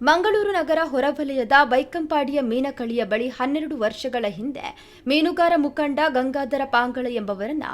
ಮಂಗಳೂರು ನಗರ ಹೊರವಲಯದ ಬೈಕಂಪಾಡಿಯ ಮೀನಕಳಿಯ ಬಳಿ 12 ವರ್ಷಗಳ ಹಿಂದೆ ಮೀನುಗಾರ ಮುಖಂಡ ಗಂಗಾಧರ ಪಾಂಗಳ ಎಂಬವರನ್ನ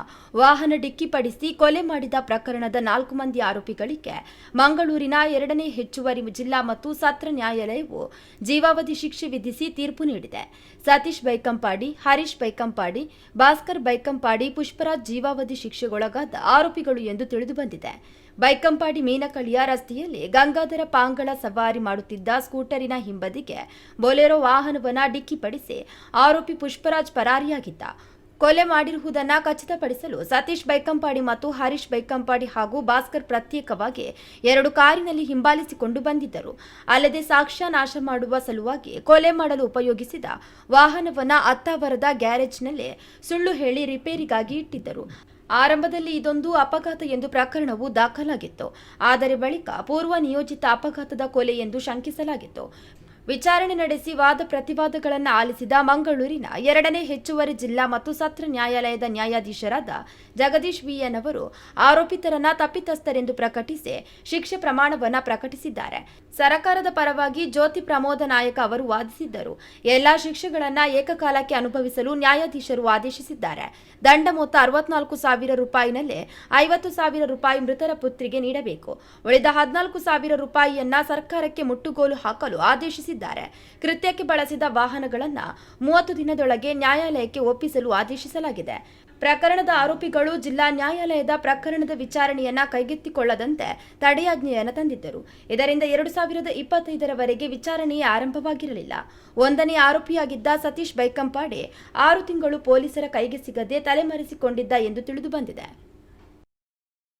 ವಾಹನ ಡಿಕ್ಕಿಪಡಿಸಿ ಕೊಲೆ ಮಾಡಿದ ಪ್ರಕರಣದ 4 ಮಂದಿ ಆರೋಪಿಗಳಿಗೆ ಮಂಗಳೂರಿನ 2ನೇ ಹೆಚ್ಚುವರಿ ಜಿಲ್ಲಾ ಮತ್ತು ಸತ್ರ ನ್ಯಾಯಾಲಯವು ಜೀವಾವಧಿ ಶಿಕ್ಷೆ ವಿಧಿಸಿ ತೀರ್ಪು ನೀಡಿದೆ. ಸತೀಶ್ ಬೈಕಂಪಾಡಿ, ಹರೀಶ್ ಬೈಕಂಪಾಡಿ, ಭಾಸ್ಕರ್ ಬೈಕಂಪಾಡಿ, ಪುಷ್ಪರಾಜ್ ಜೀವಾವಧಿ ಶಿಕ್ಷೆಗೊಳಗಾದ ಆರೋಪಿಗಳು ಎಂದು ತಿಳಿದುಬಂದಿದೆ. ಬೈಕಂಪಾಡಿ ಮೀನಕಳಿಯ ರಸ್ತೆಯಲ್ಲಿ ಗಂಗಾಧರ ಪಾಂಗಳ ಸವಾರಿ ಮಾಡುತ್ತಿದ್ದ ಸ್ಕೂಟರಿನ ಹಿಂಬದಿಗೆ ಬೊಲೆರೋ ವಾಹನವನ್ನು ಡಿಕ್ಕಿಪಡಿಸಿ ಆರೋಪಿ ಪುಷ್ಪರಾಜ್ ಪರಾರಿಯಾಗಿದ್ದ. ಕೊಲೆ ಮಾಡಿರುವುದನ್ನು ಖಚಿತಪಡಿಸಲು ಸತೀಶ್ ಬೈಕಂಪಾಡಿ ಮತ್ತು ಹರೀಶ್ ಬೈಕಂಪಾಡಿ ಹಾಗೂ ಭಾಸ್ಕರ್ ಪ್ರತ್ಯೇಕವಾಗಿ 2 ಕಾರಿನಲ್ಲಿ ಹಿಂಬಾಲಿಸಿಕೊಂಡು ಬಂದಿದ್ದರು. ಅಲ್ಲದೆ ಸಾಕ್ಷ್ಯ ನಾಶ ಮಾಡುವ ಸಲುವಾಗಿ ಕೊಲೆ ಮಾಡಲು ಉಪಯೋಗಿಸಿದ ವಾಹನವನ್ನು ಅತ್ತಾವರದ ಗ್ಯಾರೇಜ್ನಲ್ಲಿ ಸುಳ್ಳು ಹೇಳಿ ರಿಪೇರಿಗಾಗಿ ಇಟ್ಟಿದ್ದರು. ಆರಂಭದಲ್ಲಿ ಇದೊಂದು ಅಪಘಾತ ಎಂದು ಪ್ರಕರಣವು ದಾಖಲಾಗಿತ್ತು. ಆದರೆ ಬಳಿಕ ಪೂರ್ವ ನಿಯೋಜಿತ ಅಪಘಾತದ ಕೊಲೆ ಎಂದು ಶಂಕಿಸಲಾಗಿತ್ತು. ವಿಚಾರಣೆ ನಡೆಸಿ ವಾದ ಪ್ರತಿವಾದಗಳನ್ನು ಆಲಿಸಿದ ಮಂಗಳೂರಿನ 2ನೇ ಹೆಚ್ಚುವರಿ ಜಿಲ್ಲಾ ಮತ್ತು ಸತ್ರ ನ್ಯಾಯಾಲಯದ ನ್ಯಾಯಾಧೀಶರಾದ ಜಗದೀಶ್ ವಿಎನ್ ಅವರು ಆರೋಪಿತರನ್ನ ತಪ್ಪಿತಸ್ಥರೆಂದು ಪ್ರಕಟಿಸಿ ಶಿಕ್ಷೆ ಪ್ರಮಾಣವನ್ನು ಪ್ರಕಟಿಸಿದ್ದಾರೆ. ಸರ್ಕಾರದ ಪರವಾಗಿ ಜ್ಯೋತಿ ಪ್ರಮೋದ ನಾಯಕ ಅವರು ವಾದಿಸಿದ್ದರು. ಎಲ್ಲಾ ಶಿಕ್ಷೆಗಳನ್ನು ಏಕಕಾಲಕ್ಕೆ ಅನುಭವಿಸಲು ನ್ಯಾಯಾಧೀಶರು ಆದೇಶಿಸಿದ್ದಾರೆ. ದಂಡ ಮೊತ್ತ 64,000 ರೂಪಾಯಿನಲ್ಲೇ 50,000 ರೂಪಾಯಿ ಮೃತರ ಪುತ್ರಿಗೆ ನೀಡಬೇಕು. ಉಳಿದ 14,000 ರೂಪಾಯಿಯನ್ನ ಸರ್ಕಾರಕ್ಕೆ ಮುಟ್ಟುಗೋಲು ಹಾಕಲು ಆದೇಶಿಸಿದ್ದಾರೆ. ಕೃತ್ಯಕ್ಕೆ ಬಳಸಿದ ವಾಹನಗಳನ್ನು 30 ದಿನದೊಳಗೆ ನ್ಯಾಯಾಲಯಕ್ಕೆ ಒಪ್ಪಿಸಲು ಆದೇಶಿಸಲಾಗಿದೆ. ಪ್ರಕರಣದ ಆರೋಪಿಗಳು ಜಿಲ್ಲಾ ನ್ಯಾಯಾಲಯದ ಪ್ರಕರಣದ ವಿಚಾರಣೆಯನ್ನ ಕೈಗೆತ್ತಿಕೊಳ್ಳದಂತೆ ತಡೆಯಾಜ್ಞೆಯನ್ನು ತಂದಿದ್ದರು. ಇದರಿಂದ 2025ರವರೆಗೆ ವಿಚಾರಣೆಯೇ ಆರಂಭವಾಗಿರಲಿಲ್ಲ. 1ನೇ ಆರೋಪಿಯಾಗಿದ್ದ ಸತೀಶ್ ಬೈಕಂಪಾಡಿ 6 ತಿಂಗಳು ಪೊಲೀಸರ ಕೈಗೆ ಸಿಗದೆ ತಲೆಮರೆಸಿಕೊಂಡಿದ್ದ ಎಂದು ತಿಳಿದುಬಂದಿದೆ.